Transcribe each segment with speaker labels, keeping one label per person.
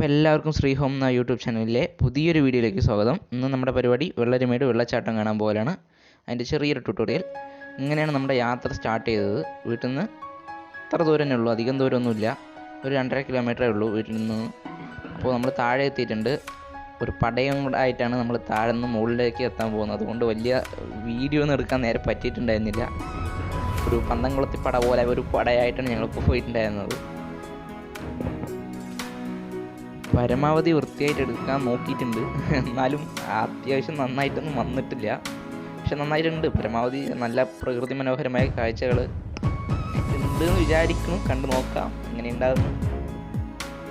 Speaker 1: അപ്പോൾ എല്ലാവർക്കും ശ്രീഹോം എന്ന യൂട്യൂബ് ചാനലിലെ പുതിയൊരു വീഡിയോയിലേക്ക് സ്വാഗതം. ഇന്ന് നമ്മുടെ പരിപാടി വെള്ളരിമേട് വെള്ളച്ചാട്ടം കാണാൻ പോകലാണ്. അതിൻ്റെ ചെറിയൊരു ട്യൂട്ടോറിയൽ. ഇങ്ങനെയാണ് നമ്മുടെ യാത്ര സ്റ്റാർട്ട് ചെയ്തത്. വീട്ടിൽ നിന്ന് ഇത്ര ദൂരം തന്നെ ഉള്ളൂ, അധികം ദൂരമൊന്നുമില്ല, ഒരു 2.5 കിലോമീറ്ററേ ഉള്ളൂ വീട്ടിൽ നിന്ന്. അപ്പോൾ നമ്മൾ താഴെ എത്തിയിട്ടുണ്ട്. ഒരു പടയും കൂടെ ആയിട്ടാണ് നമ്മൾ താഴെ നിന്ന് മുകളിലേക്ക് എത്താൻ പോകുന്നത്. അതുകൊണ്ട് വലിയ വീഡിയോ ഒന്നും എടുക്കാൻ നേരെ പറ്റിയിട്ടുണ്ടായിരുന്നില്ല. ഒരു പന്തംകുളത്തി പട പോലെ ഒരു പടയായിട്ടാണ് ഞങ്ങൾക്ക് പോയിട്ടുണ്ടായിരുന്നത്. പരമാവധി വൃത്തിയായിട്ട് എടുക്കാൻ നോക്കിയിട്ടുണ്ട്, എന്നാലും അത്യാവശ്യം നന്നായിട്ടൊന്നും വന്നിട്ടില്ല. പക്ഷെ നന്നായിട്ടുണ്ട്. പരമാവധി നല്ല പ്രകൃതി മനോഹരമായ കാഴ്ചകൾ ഉണ്ട് എന്ന് വിചാരിക്കുന്നു. കണ്ടു നോക്കാം എങ്ങനെ ഉണ്ടാകുന്നു.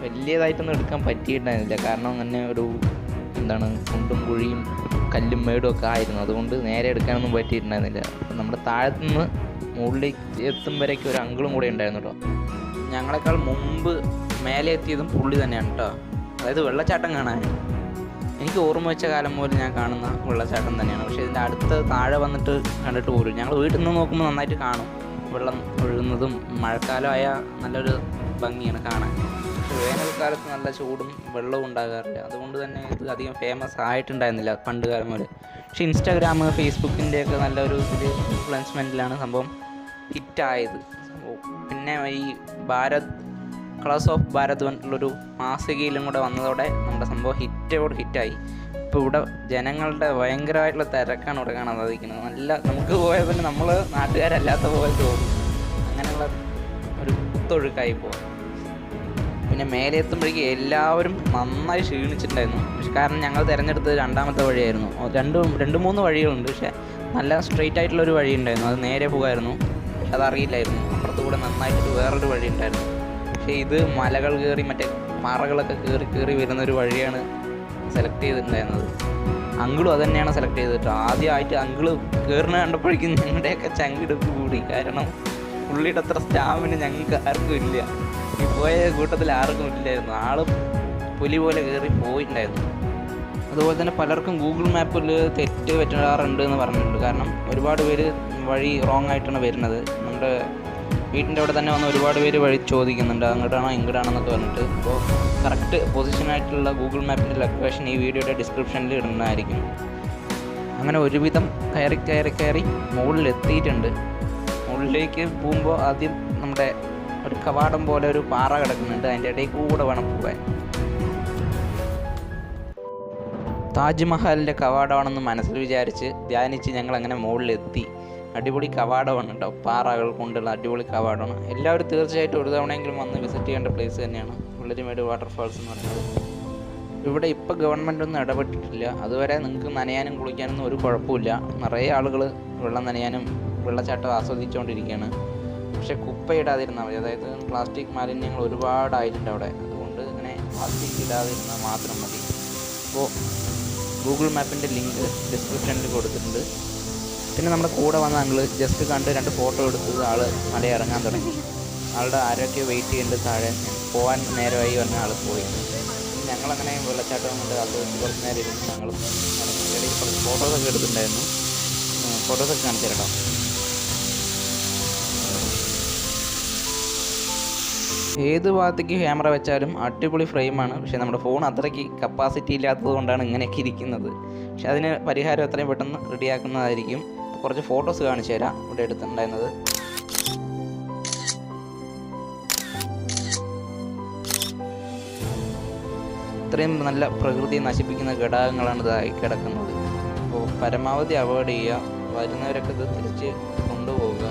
Speaker 1: വലിയതായിട്ടൊന്നും എടുക്കാൻ പറ്റിയിട്ടുണ്ടായിരുന്നില്ല, കാരണം അങ്ങനെ ഒരു കുണ്ടും കുഴിയും കല്ലും മേടും ഒക്കെ ആയിരുന്നു. അതുകൊണ്ട് നേരെ എടുക്കാനൊന്നും പറ്റിയിട്ടുണ്ടായിരുന്നില്ല. അപ്പം നമ്മുടെ താഴത്തുനിന്ന് മുകളിലേക്ക് എത്തുമ്പോഴേക്കും ഒരു അങ്കിളും കൂടെ ഉണ്ടായിരുന്നു കേട്ടോ. ഞങ്ങളെക്കാൾ മുമ്പ് മേലെ എത്തിയതും പുള്ളി തന്നെയാണ് കേട്ടോ. അതായത് വെള്ളച്ചാട്ടം കാണാൻ എനിക്ക് ഓർമ്മ വെച്ച കാലം മുതൽ ഞാൻ കാണുന്ന വെള്ളച്ചാട്ടം തന്നെയാണ്. പക്ഷേ ഇതിൻ്റെ അടുത്ത് താഴെ വന്നിട്ട് കണ്ടിട്ട് പോരും. ഞങ്ങൾ വീട്ടിൽ നിന്ന് നോക്കുമ്പോൾ നന്നായിട്ട് കാണും വെള്ളം ഒഴുകുന്നതും. മഴക്കാലമായ നല്ലൊരു ഭംഗിയാണ് കാണാൻ. പക്ഷേ വേനൽക്കാലത്ത് നല്ല ചൂടും വെള്ളവും ഉണ്ടാകാറില്ല. അതുകൊണ്ട് തന്നെ ഇത് അധികം ഫേമസ് ആയിട്ടുണ്ടായിരുന്നില്ല പണ്ട് കാലം മുതൽ. പക്ഷേ ഇൻസ്റ്റാഗ്രാം, ഫേസ്ബുക്കിൻ്റെയൊക്കെ നല്ലൊരു ഇൻഫ്ലുവൻസ്മെൻറ്റിലാണ് സംഭവം ഹിറ്റായത്. പിന്നെ ഈ കളേഴ്സ് ഓഫ് ഭാരത് പറഞ്ഞിട്ടുള്ളൊരു മാസികയിലും കൂടെ വന്നതോടെ നമ്മുടെ സംഭവം ഹിറ്റായി. ഇപ്പോൾ ഇവിടെ ജനങ്ങളുടെ ഭയങ്കരമായിട്ടുള്ള തിരക്കാണ് ഇവിടെ കാണാൻ സാധിക്കുന്നത്. നല്ല നമുക്ക് പോയാൽ തന്നെ നമ്മൾ നാട്ടുകാരല്ലാത്ത പോലെ തോന്നും. അങ്ങനെയുള്ള ഒരു കുത്തൊഴുക്കായി പോകും. പിന്നെ മേലെ എത്തുമ്പോഴേക്കും എല്ലാവരും നന്നായി ക്ഷീണിച്ചിട്ടുണ്ടായിരുന്നു. കാരണം ഞങ്ങൾ തിരഞ്ഞെടുത്തത് രണ്ടാമത്തെ വഴിയായിരുന്നു. 2-3 വഴികളുണ്ട്, പക്ഷേ നല്ല സ്ട്രെയിറ്റ് ആയിട്ടുള്ളൊരു വഴി ഉണ്ടായിരുന്നു. അത് നേരെ പോകുമായിരുന്നു. പക്ഷെ അതറിയില്ലായിരുന്നു. അപ്പുറത്തുകൂടെ നന്നായിട്ടൊരു വേറൊരു വഴി ഉണ്ടായിരുന്നു. പക്ഷേ ഇത് മലകൾ കയറി മറ്റേ പാറകളൊക്കെ കയറി വരുന്നൊരു വഴിയാണ് സെലക്ട് ചെയ്തിട്ടുണ്ടായിരുന്നത്. അങ്കിളും അത് തന്നെയാണ് സെലക്ട് ചെയ്തിട്ട്. ആദ്യമായിട്ട് അങ്കിള് കയറുന്ന കണ്ടപ്പോഴേക്കും ഞങ്ങളുടെയൊക്കെ ചങ്കിടുപ്പ് കൂടി. കാരണം പുള്ളിയുടെ അത്ര സ്റ്റാമിന ഞങ്ങൾക്ക് ആർക്കും ഇല്ല. ഈ പോയ കൂട്ടത്തിൽ ആർക്കും ഇല്ലായിരുന്നു. ആള് പുലി പോലെ കയറി പോയിട്ടുണ്ടായിരുന്നു. അതുപോലെ തന്നെ പലർക്കും ഗൂഗിൾ മാപ്പിൽ തെറ്റ് പറ്റാറുണ്ട് എന്ന് പറഞ്ഞിട്ടുണ്ട്. കാരണം ഒരുപാട് പേര് വഴി റോങ് ആയിട്ടാണ് വരുന്നത്. നമ്മുടെ വീട്ടിൻ്റെ അവിടെ തന്നെ വന്ന് ഒരുപാട് പേര് വഴി ചോദിക്കുന്നുണ്ട്, അങ്ങോട്ടാണോ ഇങ്ങോട്ടാണെന്നൊക്കെ പറഞ്ഞിട്ട്. അപ്പോൾ കറക്റ്റ് പൊസിഷനായിട്ടുള്ള ഗൂഗിൾ മാപ്പിൻ്റെ ലൊക്കേഷൻ ഈ വീഡിയോയുടെ ഡിസ്ക്രിപ്ഷനിൽ ഇടുന്നതായിരിക്കും. അങ്ങനെ ഒരുവിധം കയറി മുകളിലെത്തിയിട്ടുണ്ട്. മുകളിലേക്ക് പോകുമ്പോൾ ആദ്യം നമ്മുടെ ഒരു കവാടം പോലെ ഒരു പാറ കിടക്കുന്നുണ്ട്. അതിൻ്റെ ഇടയിൽ കൂടെ വേണം പോകാൻ. താജ്മഹലിൻ്റെ കവാടമാണെന്ന് മനസ്സിൽ വിചാരിച്ച് ധ്യാനിച്ച് ഞങ്ങൾ അങ്ങനെ മുകളിലെത്തി. അടിപൊളി കവാടമാണ് കേട്ടോ. പാറകൾ കൊണ്ടുള്ള അടിപൊളി കവാടമാണ്. എല്ലാവരും തീർച്ചയായിട്ടും ഒരു തവണയെങ്കിലും വന്ന് വിസിറ്റ് ചെയ്യേണ്ട പ്ലേസ് തന്നെയാണ് വെള്ളരിമേട് വാട്ടർഫാൾസ് എന്ന് പറയുന്നത്. ഇവിടെ ഇപ്പോൾ ഗവൺമെൻറ് ഒന്നും ഇടപെട്ടിട്ടില്ല. അതുവരെ നിങ്ങൾക്ക് നനയാനും കുളിക്കാനൊന്നും ഒരു കുഴപ്പമില്ല. നിറയെ ആളുകൾ വെള്ളം നനയാനും വെള്ളച്ചാട്ടം ആസ്വദിച്ചുകൊണ്ടിരിക്കുകയാണ്. പക്ഷേ കുപ്പയിടാതിരുന്നാൽ മതി. അതായത് പ്ലാസ്റ്റിക് മാലിന്യങ്ങൾ ഒരുപാടായിട്ടുണ്ട് അവിടെ. അതുകൊണ്ട് ഇങ്ങനെ പ്ലാസ്റ്റിക് ഇടാതിരുന്നാൽ മാത്രം മതി. അപ്പോൾ ഗൂഗിൾ മാപ്പിൻ്റെ ലിങ്ക് ഡിസ്ക്രിപ്ഷനിൽ കൊടുത്തിട്ടുണ്ട്. പിന്നെ നമ്മുടെ കൂടെ വന്ന ഞങ്ങൾ ജസ്റ്റ് കണ്ട് 2 ഫോട്ടോ എടുത്തത് ആൾ മല ഇറങ്ങാൻ തുടങ്ങി. ആളുടെ ആരൊക്കെ വെയിറ്റ് ചെയ്യുന്നുണ്ട് താഴെ. പോകാൻ നേരമായി പറഞ്ഞ ആൾ പോയി. ഞങ്ങളങ്ങനെ വെള്ളച്ചാട്ടം കൊണ്ട് ആസ്വദിച്ച് കുറച്ച് നേരം ഇരുന്ന് ഞങ്ങളും ഇടയിൽ കുറച്ച് ഫോട്ടോസൊക്കെ എടുത്തിട്ടുണ്ടായിരുന്നു. ഫോട്ടോസൊക്കെ കാണിച്ചു തരാം കേട്ടോ. ഏത് ഭാഗത്തേക്ക് ക്യാമറ വെച്ചാലും അടിപൊളി ഫ്രെയിമാണ്. പക്ഷേ നമ്മുടെ ഫോൺ അത്രയ്ക്ക് കപ്പാസിറ്റി ഇല്ലാത്തത് കൊണ്ടാണ് ഇങ്ങനെയൊക്കെ ഇരിക്കുന്നത്. പക്ഷെ അതിന് പരിഹാരം എത്രയും പെട്ടെന്ന് റെഡിയാക്കുന്നതായിരിക്കും. കുറച്ച് ഫോട്ടോസ് കാണിച്ചു തരാം ഇവിടെ എടുത്തിട്ടുണ്ടായിരുന്നത്. ഇത്രയും നല്ല പ്രകൃതിയെ നശിപ്പിക്കുന്ന ഘടകങ്ങളാണ് ഇതായി കിടക്കുന്നത്. അപ്പോൾ പരമാവധി അവോയ്ഡ് ചെയ്യുക. വരുന്നവരൊക്കെ ഇത് തിരിച്ച് കൊണ്ടുപോവുക.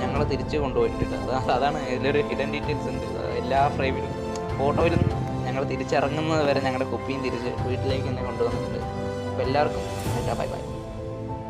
Speaker 1: ഞങ്ങൾ തിരിച്ച് കൊണ്ടുപോയിട്ടുണ്ട്. അതാണ് ഇതിലൊരു ഹിഡൻ ഡീറ്റെയിൽസ് ഉണ്ട്. എല്ലാ ഫ്രെയിമിലും ഫോട്ടോയിലും ഞങ്ങൾ തിരിച്ചിറങ്ങുന്നത് വരെ ഞങ്ങളുടെ കുപ്പിയും തിരിച്ച് വീട്ടിലേക്ക് തന്നെ കൊണ്ടുവന്നിട്ടുണ്ട്. അപ്പോൾ എല്ലാവർക്കും ബൈ ബൈ.